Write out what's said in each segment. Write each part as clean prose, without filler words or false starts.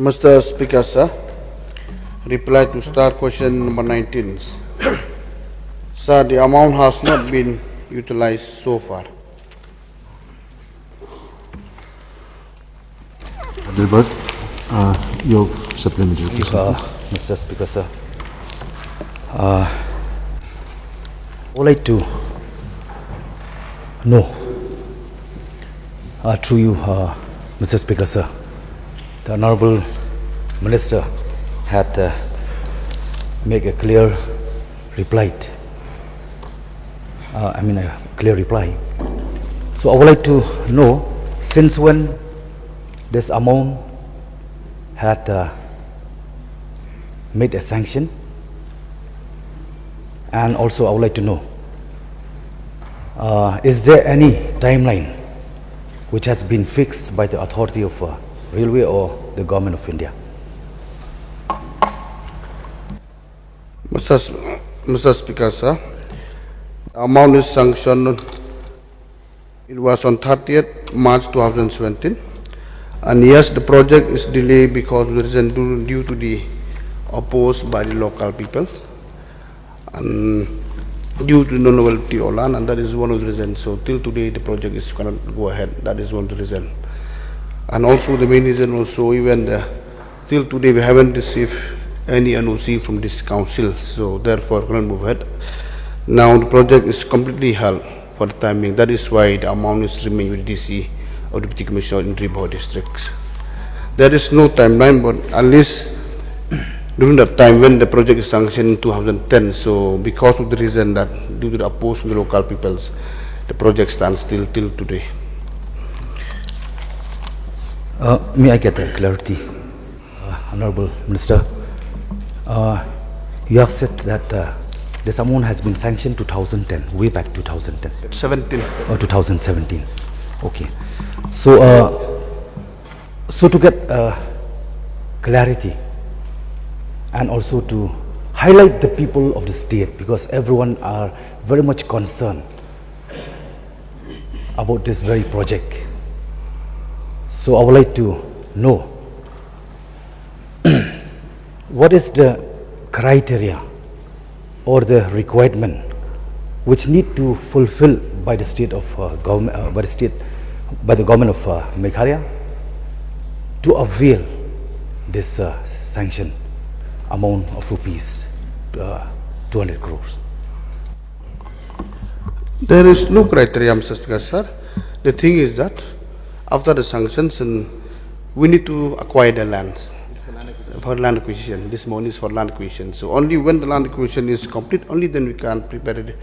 Mr. Speaker, sir, reply to star question number 19. Sir, the amount has not been utilized so far. Dorbar, your supplementary. Mr. Speaker, sir. I would like to know, through you, Mr. Speaker, sir, the Honorable Minister had made a clear reply. A clear reply. So I would like to know, since when this amount had made a sanction, and also I would like to know, is there any timeline which has been fixed by the authority of Railway or the Government of India? Mr. Speaker, sir, the amount is sanctioned. It was on 30th March 2017, and yes, the project is delayed because of the reason due to the opposed by the local people and due to non-availability of land, and that is one of the reasons. So till today the project is cannot go ahead. That is one of the reasons. And also the main reason also, even till today we haven't received any NOC from this council, so therefore cannot move ahead. Now the project is completely held for the time being. That is why the amount is remaining with DC or Deputy Commissioner in Riew districts. There is no timeline, but at least during that time when the project is sanctioned in 2010, so because of the reason that due to the opposition from the local peoples, the project stands still till today. May I get a clarity, Honorable Minister? You have said that this amount has been sanctioned 2010, way back 2010. 17. Or 2017. Okay. So, so to get clarity and also to highlight the people of the state, because everyone are very much concerned about this very project. So I would like to know what is the criteria or the requirement which need to fulfill by the state of government, by the government of Meghalaya to avail this sanction amount of rupees 200 crores. There is no criteria, Mr. Speaker, sir. The thing is that after the sanctions, we need to acquire the lands for land acquisition. This money is for land acquisition. So only when the land acquisition is complete, only then we can prepare the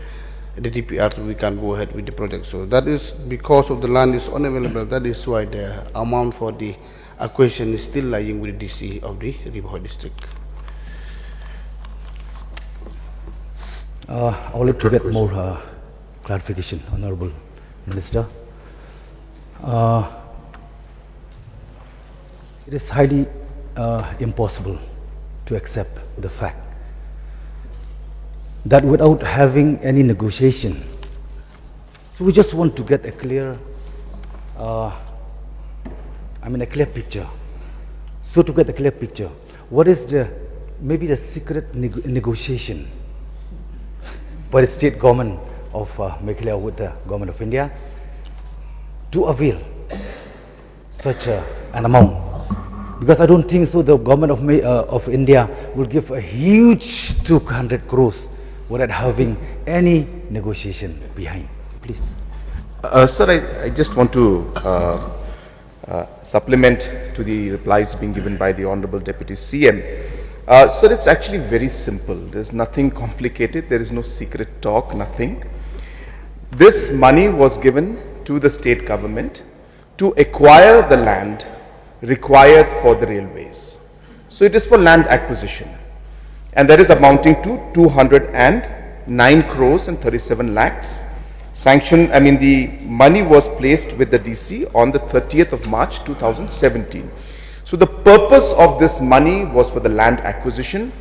DPR, so we can go ahead with the project. So that is because of the land is unavailable. That is why the amount for the acquisition is still lying with the DC of the Riew district. I would like to get more clarification, Honorable Minister. It is highly impossible to accept the fact that without having any negotiation, so we just want to get a clear, a clear picture. So to get a clear picture, what is maybe the secret negotiation by the state government of Meghalaya with the government of India to avail such an amount? Because I don't think so the government of India will give a huge 200 crores without having any negotiation behind. Please. Sir, I just want to supplement to the replies being given by the Honorable Deputy CM. Sir, it's actually very simple. There's nothing complicated. There is no secret talk, nothing. This money was given to the state government to acquire the land required for the railways. So it is for land acquisition, and that is amounting to 209 crores and 37 lakhs. The money was placed with the DC on the 30th of March 2017. So the purpose of this money was for the land acquisition,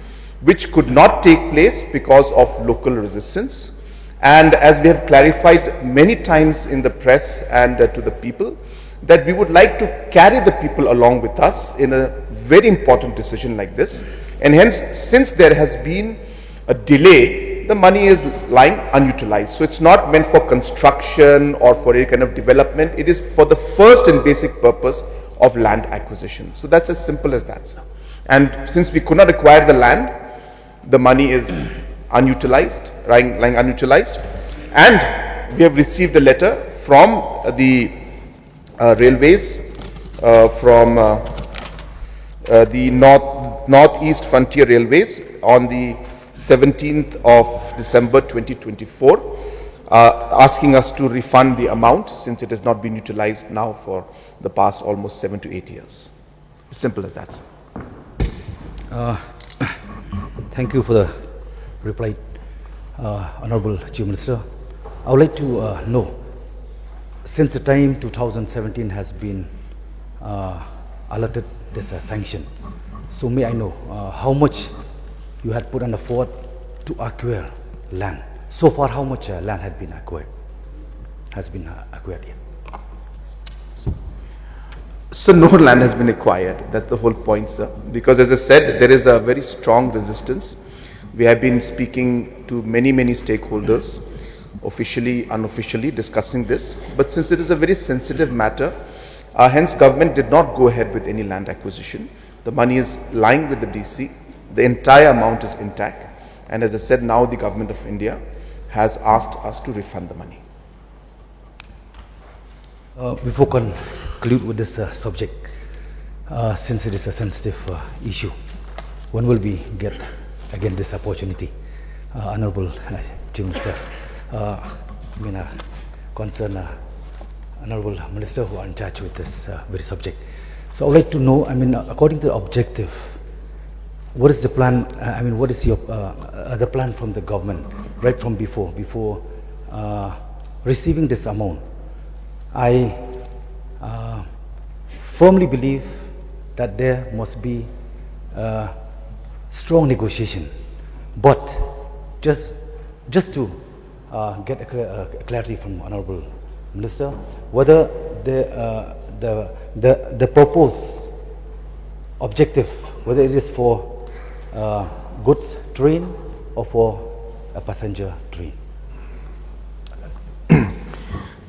which could not take place because of local resistance. And as we have clarified many times in the press and to the people, that we would like to carry the people along with us in a very important decision like this. And hence, since there has been a delay, the money is lying unutilized. So it's not meant for construction or for any kind of development. It is for the first and basic purpose of land acquisition. So that's as simple as that, sir. And since we could not acquire the land, the money is unutilized, lying unutilized. And we have received a letter from the railways, from the Northeast Frontier Railways on the 17th of December 2024, asking us to refund the amount since it has not been utilized now for the past almost 7 to 8 years. As simple as that, sir. Thank you for the reply, Honorable Chief Minister. I would like to know, since the time 2017 has been alerted this sanction, so may I know how much you had put on effort to acquire land? So far, how much land had been acquired? Has been acquired here? So no land has been acquired. That's the whole point, sir. Because as I said, there is a very strong resistance. We have been speaking to many stakeholders, officially, unofficially, discussing this. But since it is a very sensitive matter, hence government did not go ahead with any land acquisition. The money is lying with the DC. The entire amount is intact. And as I said, now the government of India has asked us to refund the money. Before conclude with this subject, since it is a sensitive issue, when will we get again this opportunity? Honorable Chief Minister, concern Honorable Minister who are in charge with this very subject. So I would like to know, according to the objective, what is the plan? What is your the plan from the government right from before receiving this amount? I firmly believe that there must be strong negotiation, but just to get a clarity from Honorable Minister, whether the proposed objective, whether it is for goods train or for a passenger train.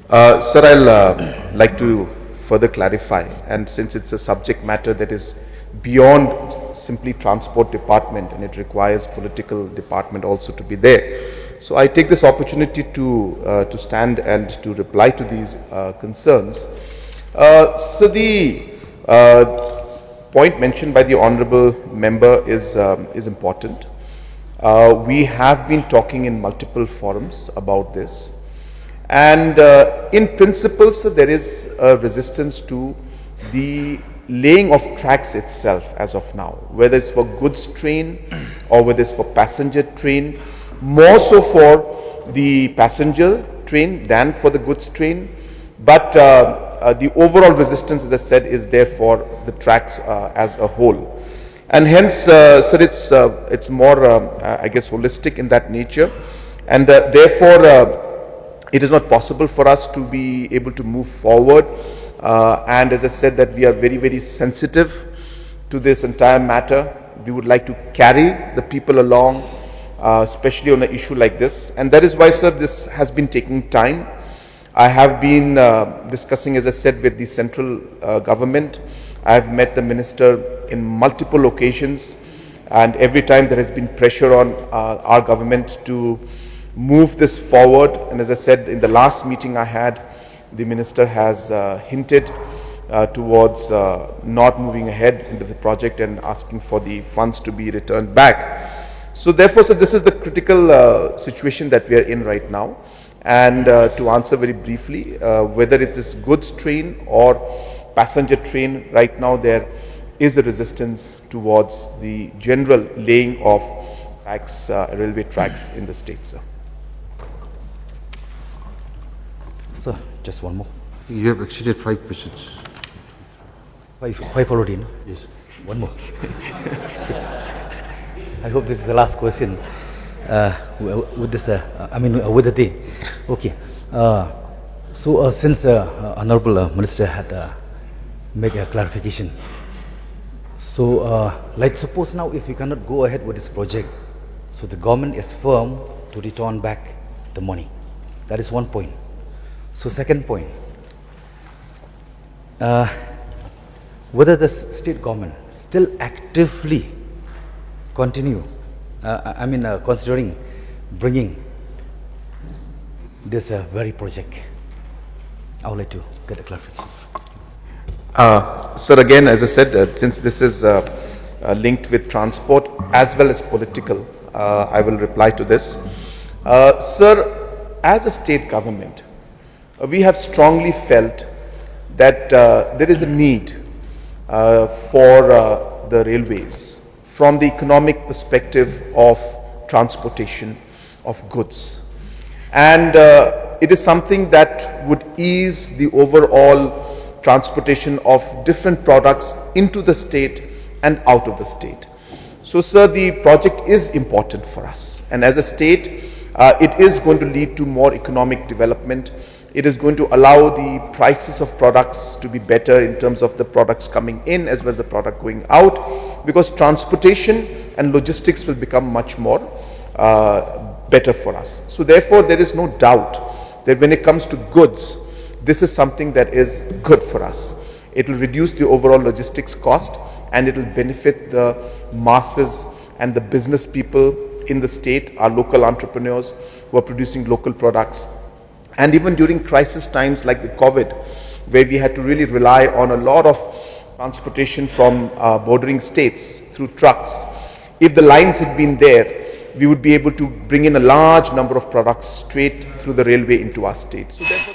Sir, I'll like to further clarify, and since it's a subject matter that is beyond simply transport department and it requires political department also to be there, so I take this opportunity to stand and to reply to these concerns. So the point mentioned by the honorable member is important. We have been talking in multiple forums about this. And in principle, so there is a resistance to the laying of tracks itself as of now, whether it's for goods train or whether it's for passenger train, more so for the passenger train than for the goods train. But the overall resistance, as I said, is there for the tracks as a whole. And hence, sir, it's more, I guess, holistic in that nature. And therefore, it is not possible for us to be able to move forward. And as I said, that we are very sensitive to this entire matter. We would like to carry the people along, especially on an issue like this. And that is why, sir, this has been taking time. I have been discussing, as I said, with the central government. I have met the minister in multiple occasions, and every time there has been pressure on our government to move this forward. And as I said, in the last meeting I had, the minister has hinted towards not moving ahead into the project and asking for the funds to be returned back. So therefore, so this is the critical situation that we are in right now. And to answer very briefly, whether it is goods train or passenger train, right now there is a resistance towards the general laying of tracks, railway tracks in the state, sir. Sir, just one more. You have exceeded 5 questions. Five already, no? Yes. One more. I hope this is the last question with this. With the day. Okay. Since Honorable Minister had made a clarification, So, like suppose now if we cannot go ahead with this project, so the government is firm to return back the money. That is one point. So second point, whether the state government still actively continue, considering bringing this very project. I would like to get a clarification. Sir, again, as I said, since this is linked with transport as well as political, I will reply to this. Sir, as a state government, we have strongly felt that there is a need for the railways from the economic perspective of transportation of goods. And it is something that would ease the overall transportation of different products into the state and out of the state. So, sir, the project is important for us. And as a state, it is going to lead to more economic development. It is going to allow the prices of products to be better in terms of the products coming in as well as the product going out, because transportation and logistics will become much more better for us. So therefore, there is no doubt that when it comes to goods, this is something that is good for us. It will reduce the overall logistics cost and it will benefit the masses and the business people in the state, our local entrepreneurs who are producing local products. And even during crisis times like the COVID, where we had to really rely on a lot of transportation from bordering states through trucks, if the lines had been there, we would be able to bring in a large number of products straight through the railway into our state. So therefore,